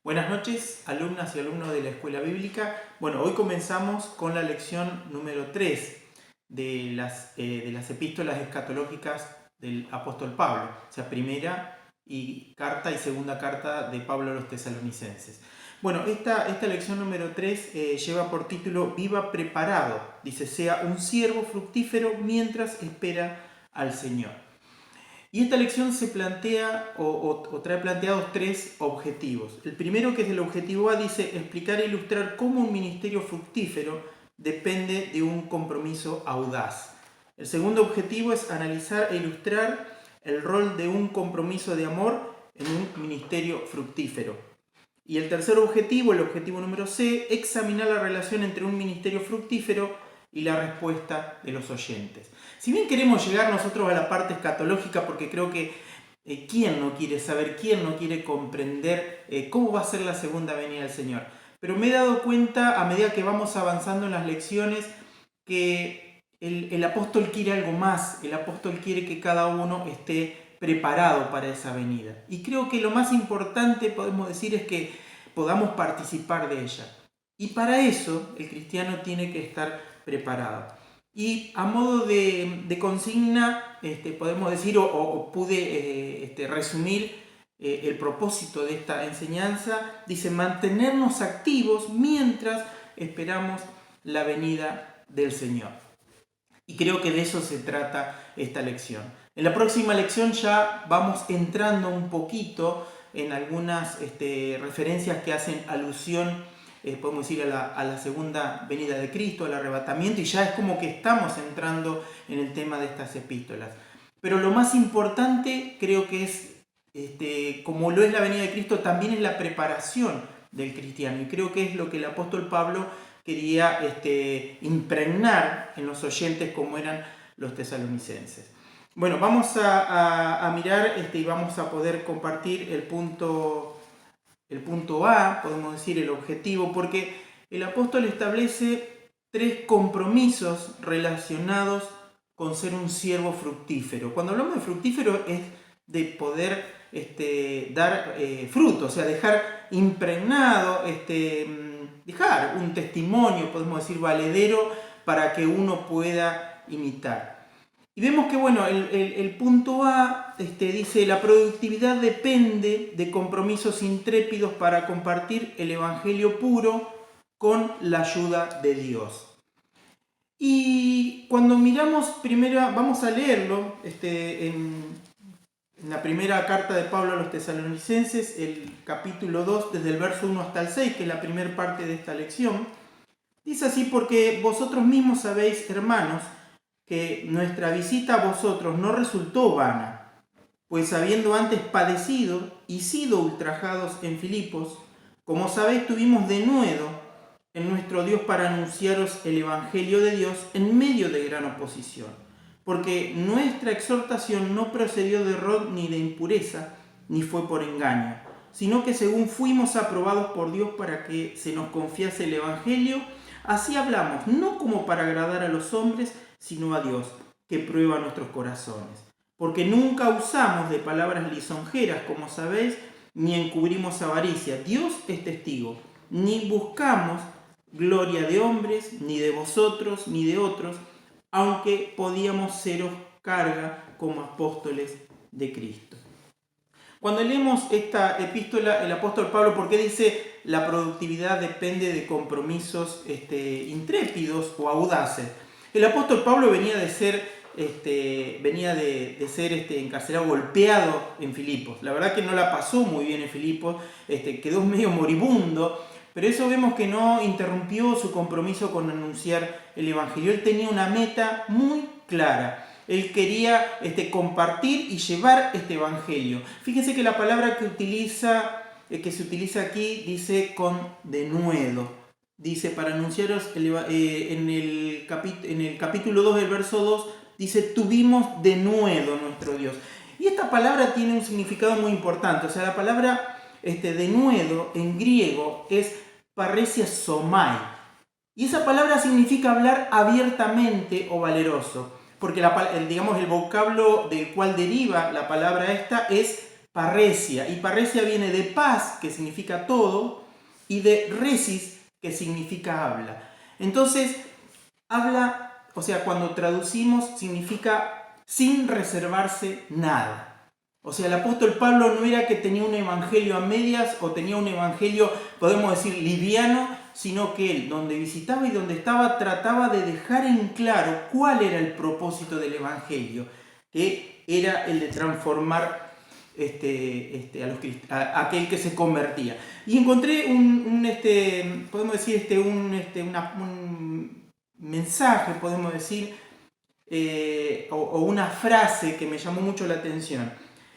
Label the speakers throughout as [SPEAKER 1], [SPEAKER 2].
[SPEAKER 1] Buenas noches, alumnas y alumnos de la Escuela Bíblica. Bueno, hoy comenzamos con la lección número 3 de las epístolas escatológicas del apóstol Pablo, o sea, primera carta y segunda carta de Pablo a los tesalonicenses. Bueno, esta lección número 3 lleva por título Viva preparado. Dice, sea un siervo fructífero mientras espera al Señor. Y esta lección se plantea o trae planteados tres objetivos. El primero, que es el objetivo A, dice explicar e ilustrar cómo un ministerio fructífero depende de un compromiso audaz. El segundo objetivo es analizar e ilustrar el rol de un compromiso de amor en un ministerio fructífero. Y el tercer objetivo, el objetivo número C, examinar la relación entre un ministerio fructífero y la respuesta de los oyentes. Si bien queremos llegar nosotros a la parte escatológica, porque creo que ¿quién no quiere saber, quién no quiere comprender cómo va a ser la segunda venida del Señor? Pero me he dado cuenta, a medida que vamos avanzando en las lecciones, que el apóstol quiere algo más. El apóstol quiere que cada uno esté preparado para esa venida. Y creo que lo más importante, podemos decir, es que podamos participar de ella. Y para eso el cristiano tiene que estar preparado. Y a modo de consigna, podemos decir, o pude resumir el propósito de esta enseñanza, dice mantenernos activos mientras esperamos la venida del Señor. Y creo que de eso se trata esta lección. En la próxima lección ya vamos entrando un poquito en algunas referencias que hacen alusión, podemos decir, a la segunda venida de Cristo, al arrebatamiento, y ya es como que estamos entrando en el tema de estas epístolas. Pero lo más importante creo que es, como lo es la venida de Cristo, también es la preparación del cristiano. Y creo que es lo que el apóstol Pablo quería impregnar en los oyentes como eran los tesalonicenses. Bueno, vamos a mirar y vamos a poder compartir el punto A, podemos decir el objetivo, porque el apóstol establece tres compromisos relacionados con ser un siervo fructífero. Cuando hablamos de fructífero es de poder dar fruto, o sea, dejar impregnado, dejar un testimonio, podemos decir, valedero para que uno pueda imitar. Y vemos que, bueno, el punto A dice, la productividad depende de compromisos intrépidos para compartir el evangelio puro con la ayuda de Dios. Y cuando miramos primero, vamos a leerlo en la primera carta de Pablo a los tesalonicenses, el capítulo 2, desde el verso 1 hasta el 6, que es la primera parte de esta lección. Dice así, porque vosotros mismos sabéis, hermanos, que nuestra visita a vosotros no resultó vana, pues habiendo antes padecido y sido ultrajados en Filipos, como sabéis, tuvimos denuedo en nuestro Dios para anunciaros el Evangelio de Dios en medio de gran oposición, porque nuestra exhortación no procedió de error ni de impureza, ni fue por engaño, sino que según fuimos aprobados por Dios para que se nos confiase el Evangelio, así hablamos, no como para agradar a los hombres, sino a Dios, que prueba nuestros corazones. Porque nunca usamos de palabras lisonjeras, como sabéis, ni encubrimos avaricia. Dios es testigo. Ni buscamos gloria de hombres, ni de vosotros, ni de otros, aunque podíamos seros carga como apóstoles de Cristo. Cuando leemos esta epístola, el apóstol Pablo, ¿por qué dice la productividad depende de compromisos intrépidos o audaces? El apóstol Pablo venía de ser encarcelado, golpeado en Filipos. La verdad que no la pasó muy bien en Filipos, quedó medio moribundo, pero eso vemos que no interrumpió su compromiso con anunciar el Evangelio. Él tenía una meta muy clara. Él quería compartir y llevar este Evangelio. Fíjense que la palabra que se utiliza aquí dice con denuedo. Dice, para anunciaros en el capítulo 2 del verso 2, dice, tuvimos denuedo nuestro Dios. Y esta palabra tiene un significado muy importante. O sea, la palabra denuedo en griego es parresia somai. Y esa palabra significa hablar abiertamente o valeroso. Porque el vocablo del cual deriva la palabra esta es parresia, y parresia viene de paz, que significa todo, y de resis, que significa habla. Entonces, habla, o sea, cuando traducimos, significa sin reservarse nada. O sea, el apóstol Pablo no era que tenía un evangelio a medias o tenía un evangelio, podemos decir, liviano, sino que él, donde visitaba y donde estaba, trataba de dejar en claro cuál era el propósito del evangelio, que era el de transformar a aquel que se convertía. Y encontré un mensaje, podemos decir, o una frase que me llamó mucho la atención.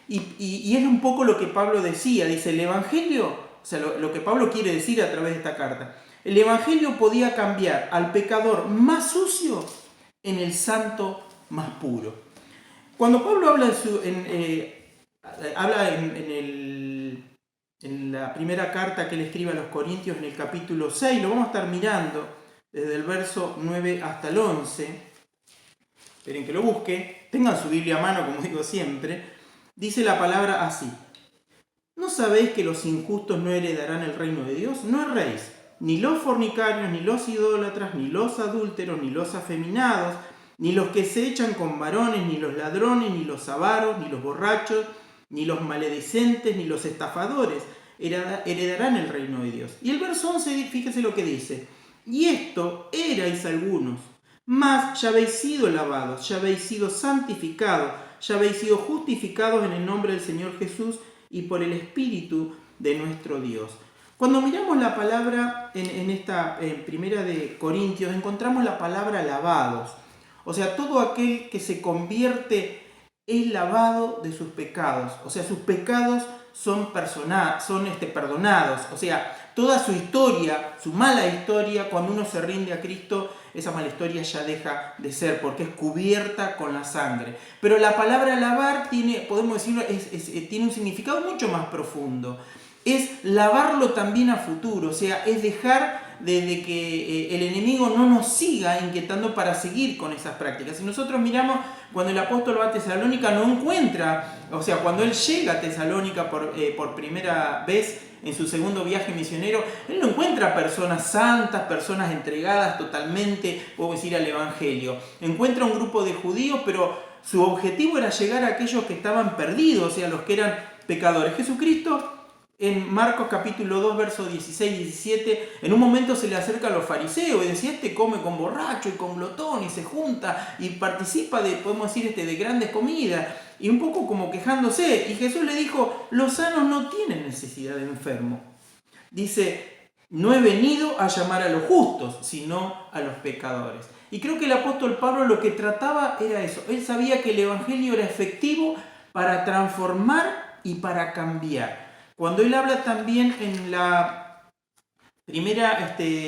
[SPEAKER 1] Y es un poco lo que Pablo decía. Dice, el Evangelio, o sea, lo que Pablo quiere decir a través de esta carta, el Evangelio podía cambiar al pecador más sucio en el santo más puro. Cuando Pablo habla en la primera carta que él escribe a los Corintios, en el capítulo 6, lo vamos a estar mirando desde el verso 9 hasta el 11. Esperen que lo busque, tengan su Biblia a mano, como digo siempre. Dice la palabra así: ¿no sabéis que los injustos no heredarán el reino de Dios? No erréis, ni los fornicarios, ni los idólatras, ni los adúlteros, ni los afeminados, ni los que se echan con varones, ni los ladrones, ni los avaros, ni los borrachos, ni los maledicentes, ni los estafadores heredarán el reino de Dios. Y el verso 11, fíjese lo que dice: y esto erais algunos, mas ya habéis sido lavados, ya habéis sido santificados, ya habéis sido justificados en el nombre del Señor Jesús y por el Espíritu de nuestro Dios. Cuando miramos la palabra en Primera de Corintios, encontramos la palabra lavados. O sea, todo aquel que se convierte es lavado de sus pecados. O sea, sus pecados son perdonados. O sea, toda su historia, su mala historia, cuando uno se rinde a Cristo, esa mala historia ya deja de ser, porque es cubierta con la sangre. Pero la palabra lavar podemos decirlo, tiene un significado mucho más profundo. Es lavarlo también a futuro, o sea, es dejar de que el enemigo no nos siga inquietando para seguir con esas prácticas. Si nosotros miramos, cuando el apóstol va a Tesalónica, no encuentra, o sea, cuando él llega a Tesalónica por primera vez en su segundo viaje misionero, él no encuentra personas santas, personas entregadas totalmente, podemos decir, al evangelio. Encuentra un grupo de judíos, pero su objetivo era llegar a aquellos que estaban perdidos, o sea, los que eran pecadores. Jesucristo, en Marcos capítulo 2, versos 16 y 17, en un momento se le acerca a los fariseos y decía: este come con borracho y con glotón y se junta y participa podemos decir, de grandes comidas, y un poco como quejándose. Y Jesús le dijo: los sanos no tienen necesidad de enfermos. Dice: no he venido a llamar a los justos, sino a los pecadores. Y creo que el apóstol Pablo lo que trataba era eso. Él sabía que el evangelio era efectivo para transformar y para cambiar. Cuando él habla también en la primera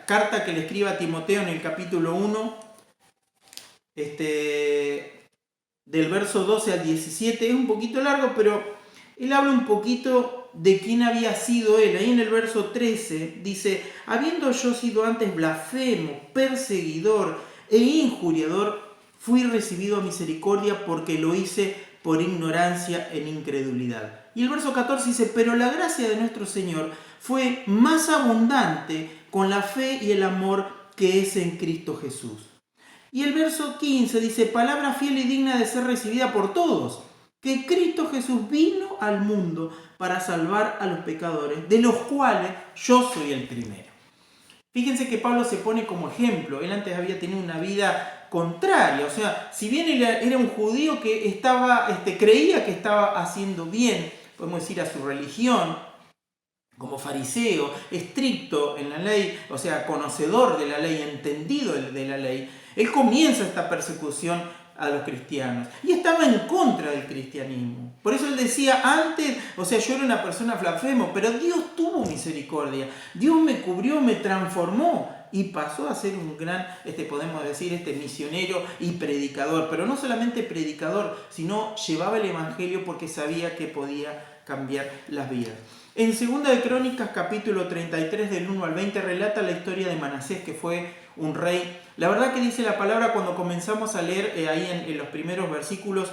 [SPEAKER 1] carta que le escribe a Timoteo, en el capítulo 1, del verso 12 al 17, es un poquito largo, pero él habla un poquito de quién había sido él. Ahí en el verso 13 dice: habiendo yo sido antes blasfemo, perseguidor e injuriador, fui recibido a misericordia porque lo hice por ignorancia en incredulidad. Y el verso 14 dice: pero la gracia de nuestro Señor fue más abundante con la fe y el amor que es en Cristo Jesús. Y el verso 15 dice: palabra fiel y digna de ser recibida por todos, que Cristo Jesús vino al mundo para salvar a los pecadores, de los cuales yo soy el primero. Fíjense que Pablo se pone como ejemplo. Él antes había tenido una vida contraria. O sea, si bien él era un judío que creía que estaba haciendo bien, podemos decir, a su religión, como fariseo, estricto en la ley, o sea, conocedor de la ley, entendido de la ley, él comienza esta persecución a los cristianos y estaba en contra del cristianismo. Por eso él decía antes, o sea, yo era una persona blasfemo, pero Dios tuvo misericordia, Dios me cubrió, me transformó y pasó a ser un gran, podemos decir, misionero y predicador. Pero no solamente predicador, sino llevaba el evangelio porque sabía que podía cambiar las vidas. En 2 de Crónicas, capítulo 33, del 1 al 20, relata la historia de Manasés, que fue un rey. La verdad que dice la palabra, cuando comenzamos a leer ahí en los primeros versículos,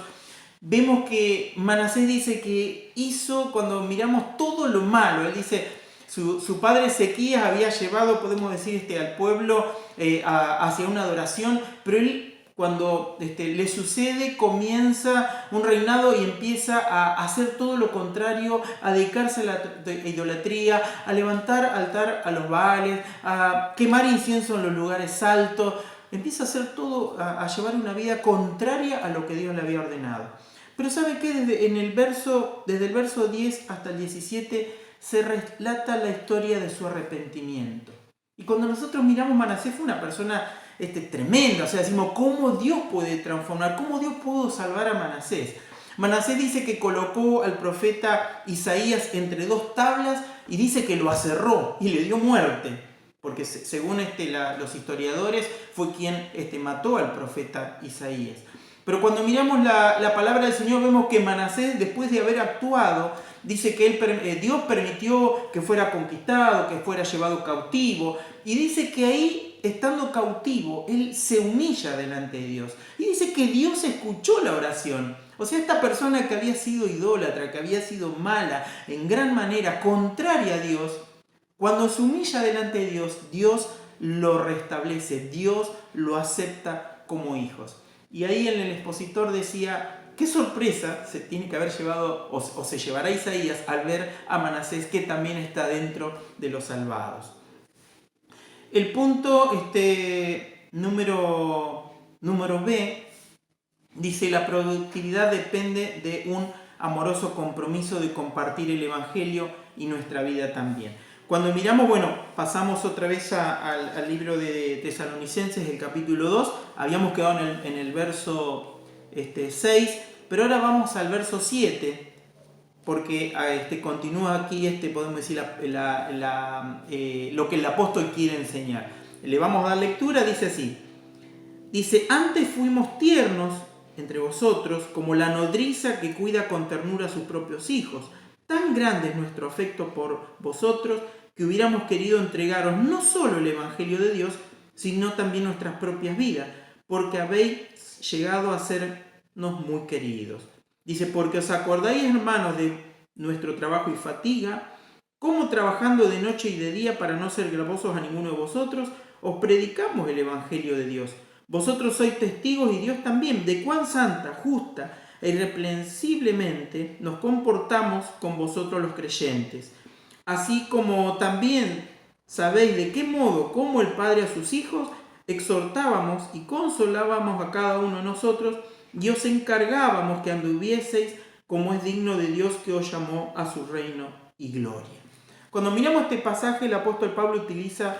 [SPEAKER 1] vemos que Manasés dice que hizo, cuando miramos todo lo malo, él dice, su padre Ezequías había llevado, podemos decir, al pueblo hacia una adoración, pero él cuando le sucede, comienza un reinado y empieza a hacer todo lo contrario, a dedicarse a la idolatría, a levantar altar a los Baales, a quemar incienso en los lugares altos. Empieza a hacer todo, a llevar una vida contraria a lo que Dios le había ordenado. Pero ¿sabe qué? Desde el verso 10 hasta el 17 se relata la historia de su arrepentimiento. Y cuando nosotros miramos, Manasés fue una persona tremenda, o sea, decimos, ¿cómo Dios puede transformar? ¿Cómo Dios pudo salvar a Manasés? Manasés dice que colocó al profeta Isaías entre dos tablas y dice que lo aserró y le dio muerte, porque según los historiadores fue quien mató al profeta Isaías. Pero cuando miramos la palabra del Señor vemos que Manasés, después de haber actuado, dice que Dios permitió que fuera conquistado, que fuera llevado cautivo, y dice que ahí, estando cautivo, él se humilla delante de Dios. Y dice que Dios escuchó la oración. O sea, esta persona que había sido idólatra, que había sido mala, en gran manera, contraria a Dios, cuando se humilla delante de Dios, Dios lo restablece, Dios lo acepta como hijos. Y ahí en el expositor decía, qué sorpresa se tiene que haber llevado o se llevará Isaías al ver a Manasés, que también está dentro de los salvados. El punto número B dice, la productividad depende de un amoroso compromiso de compartir el Evangelio y nuestra vida también. Cuando miramos, pasamos otra vez al libro de Tesalonicenses, el capítulo 2, habíamos quedado en el verso 6, pero ahora vamos al verso 7, porque continúa aquí, podemos decir, lo que el apóstol quiere enseñar. Le vamos a dar lectura, dice así. Dice, antes fuimos tiernos entre vosotros como la nodriza que cuida con ternura a sus propios hijos. Tan grande es nuestro afecto por vosotros que hubiéramos querido entregaros no solo el Evangelio de Dios, sino también nuestras propias vidas, porque habéis llegado a sernos muy queridos. Dice, porque os acordáis, hermanos, de nuestro trabajo y fatiga, cómo trabajando de noche y de día para no ser gravosos a ninguno de vosotros, os predicamos el Evangelio de Dios. Vosotros sois testigos y Dios también, de cuán santa, justa e irreprensiblemente nos comportamos con vosotros los creyentes. Así como también sabéis de qué modo, como el Padre a sus hijos, exhortábamos y consolábamos a cada uno de nosotros y os encargábamos que anduvieseis como es digno de Dios que os llamó a su reino y gloria. Cuando miramos este pasaje, el apóstol Pablo utiliza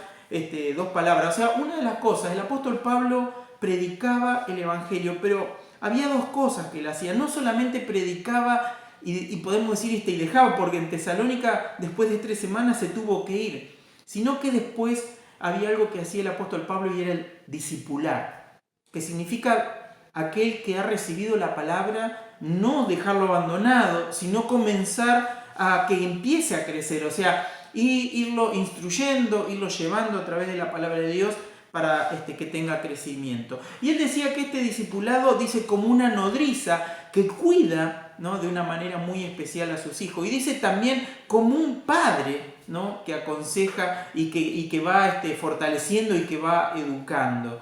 [SPEAKER 1] dos palabras. O sea, una de las cosas, el apóstol Pablo predicaba el Evangelio, pero había dos cosas que él hacía. No solamente predicaba y podemos decir y dejaba, porque en Tesalónica después de 3 semanas se tuvo que ir, sino que después había algo que hacía el apóstol Pablo y era el discipular, que significa aquel que ha recibido la palabra, no dejarlo abandonado, sino comenzar a que empiece a crecer, o sea, irlo instruyendo, irlo llevando a través de la palabra de Dios para que tenga crecimiento. Y él decía que este discipulado, dice, como una nodriza que cuida, ¿no?, de una manera muy especial a sus hijos. Y dice también como un padre, ¿no?, que aconseja y que va fortaleciendo y que va educando.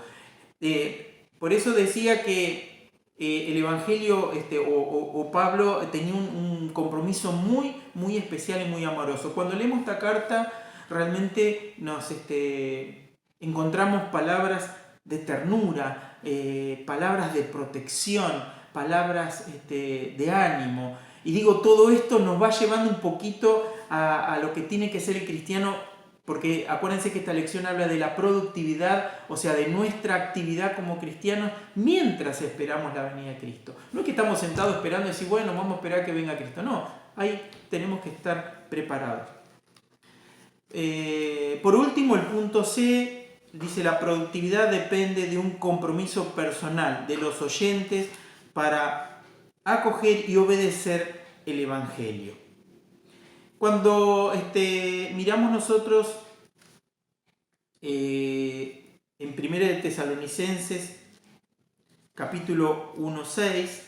[SPEAKER 1] Por eso decía que el Evangelio o Pablo tenía un compromiso muy, muy especial y muy amoroso. Cuando leemos esta carta realmente nos encontramos palabras de ternura, palabras de protección, palabras de ánimo. Y digo, todo esto nos va llevando un poquito a lo que tiene que ser el cristiano, porque acuérdense que esta lección habla de la productividad, o sea, de nuestra actividad como cristianos mientras esperamos la venida de Cristo. No es que estamos sentados esperando y decir, bueno, vamos a esperar que venga Cristo. No, ahí tenemos que estar preparados. Por último, el punto C dice, la productividad depende de un compromiso personal de los oyentes para acoger y obedecer el Evangelio. Cuando miramos nosotros en 1 de Tesalonicenses, capítulo 1:6,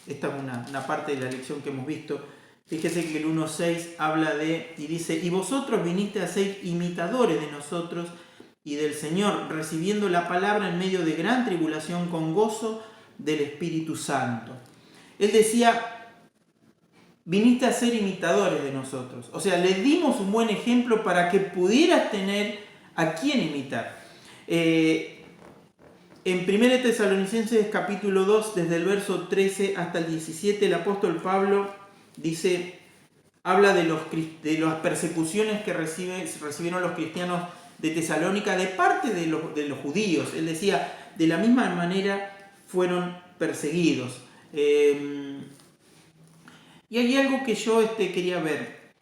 [SPEAKER 1] Esta es una parte de la lección que hemos visto. Fíjese que el 1.6 habla y dice, y vosotros viniste a ser imitadores de nosotros y del Señor, recibiendo la palabra en medio de gran tribulación con gozo del Espíritu Santo. Él decía, viniste a ser imitadores de nosotros. O sea, le dimos un buen ejemplo para que pudieras tener a quién imitar. En 1 Tesalonicenses capítulo 2, desde el verso 13 hasta el 17, el apóstol Pablo habla de las persecuciones que recibieron los cristianos de Tesalónica de parte de los judíos. Él decía, de la misma manera fueron perseguidos. Y hay algo que yo quería ver.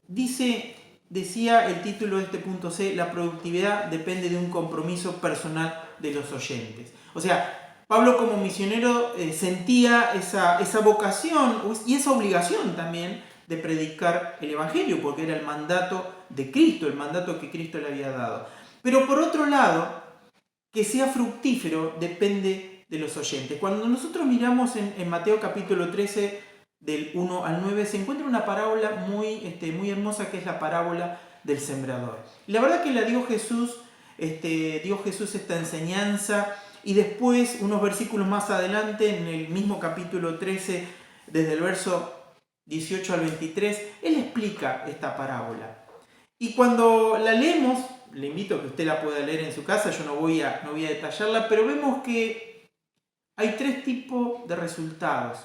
[SPEAKER 1] Decía el título de este punto C, la productividad depende de un compromiso personal de los oyentes. O sea, Pablo como misionero sentía esa vocación y esa obligación también de predicar el Evangelio, porque era el mandato de Cristo, el mandato que Cristo le había dado. Pero por otro lado, que sea fructífero depende de los oyentes. Cuando nosotros miramos en Mateo capítulo 13, del 1 al 9, se encuentra una parábola muy hermosa, que es la parábola del sembrador. Y la verdad que la dio Jesús esta enseñanza, y después, unos versículos más adelante, en el mismo capítulo 13, desde el verso 18 al 23, él explica esta parábola. Y cuando la leemos, le invito a que usted la pueda leer en su casa, yo no voy a detallarla, pero vemos que hay tres tipos de resultados.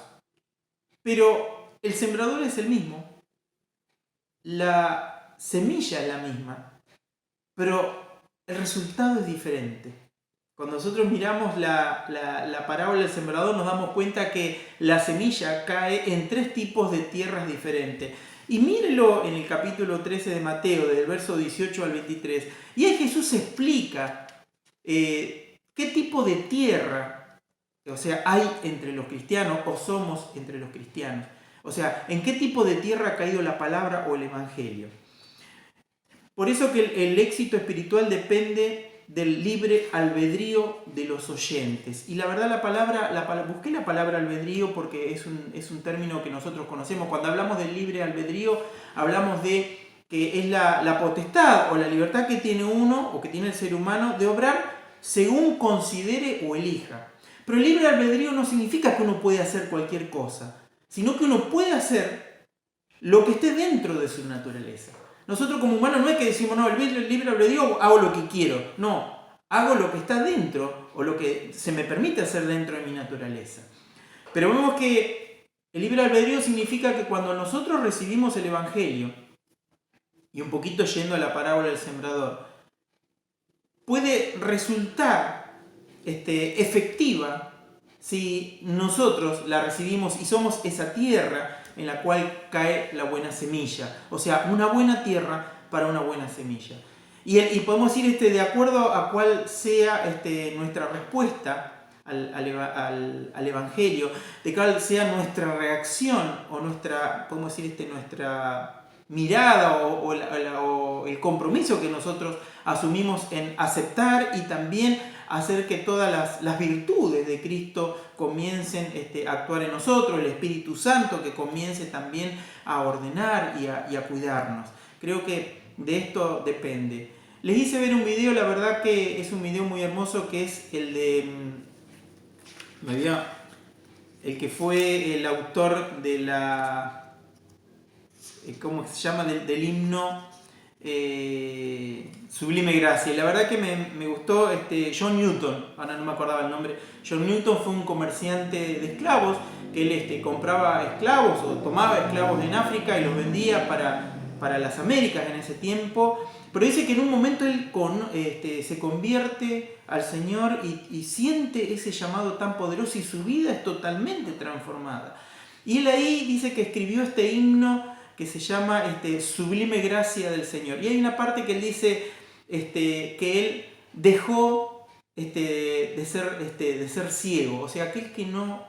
[SPEAKER 1] Pero el sembrador es el mismo, la semilla es la misma, pero el resultado es diferente. Cuando nosotros miramos la parábola del sembrador, nos damos cuenta que la semilla cae en tres tipos de tierras diferentes. Y mírelo en el capítulo 13 de Mateo, del verso 18 al 23. Y ahí Jesús explica qué tipo de tierra, o sea, hay entre los cristianos, o somos entre los cristianos. O sea, ¿en qué tipo de tierra ha caído la palabra o el Evangelio? Por eso que el éxito espiritual depende del libre albedrío de los oyentes. Y la verdad, busqué la palabra albedrío porque es un término que nosotros conocemos. Cuando hablamos del libre albedrío, hablamos de que es la potestad o la libertad que tiene uno o que tiene el ser humano de obrar según considere o elija. Pero el libre albedrío no significa que uno puede hacer cualquier cosa, sino que uno puede hacer lo que esté dentro de su naturaleza. Nosotros como humanos no es que decimos, no, el libre albedrío hago lo que quiero. No, hago lo que está dentro o lo que se me permite hacer dentro de mi naturaleza. Pero vemos que el libre albedrío significa que cuando nosotros recibimos el Evangelio, y un poquito yendo a la parábola del sembrador, puede resultar efectiva si nosotros la recibimos y somos esa tierra en la cual cae la buena semilla. O sea, una buena tierra para una buena semilla. Y podemos ir de acuerdo a cuál sea nuestra respuesta al Evangelio, de cuál sea nuestra reacción o nuestra mirada o el compromiso que nosotros asumimos en aceptar y también hacer que todas las virtudes de Cristo comiencen a actuar en nosotros, el Espíritu Santo que comience también a ordenar y a cuidarnos. Creo que de esto depende. Les hice ver un video, la verdad que es un video muy hermoso, que es el que fue el autor de ¿cómo se llama? Del himno Sublime Gracia. Y la verdad que me gustó John Newton, ahora no me acordaba el nombre. John Newton fue un comerciante de esclavos, que él compraba esclavos o tomaba esclavos en África y los vendía para las Américas en ese tiempo. Pero dice que en un momento él se convierte al Señor y siente ese llamado tan poderoso y su vida es totalmente transformada. Y él ahí dice que escribió este himno que se llama Sublime Gracia del Señor. Y hay una parte que él dice que él dejó de ser ciego. O sea, aquel que no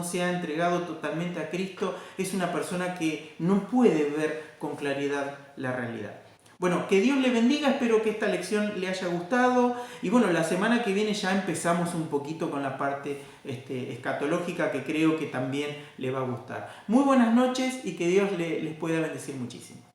[SPEAKER 1] se ha entregado totalmente a Cristo es una persona que no puede ver con claridad la realidad. Bueno, que Dios le bendiga, espero que esta lección le haya gustado y bueno, la semana que viene ya empezamos un poquito con la parte escatológica que creo que también le va a gustar. Muy buenas noches y que Dios les pueda bendecir muchísimo.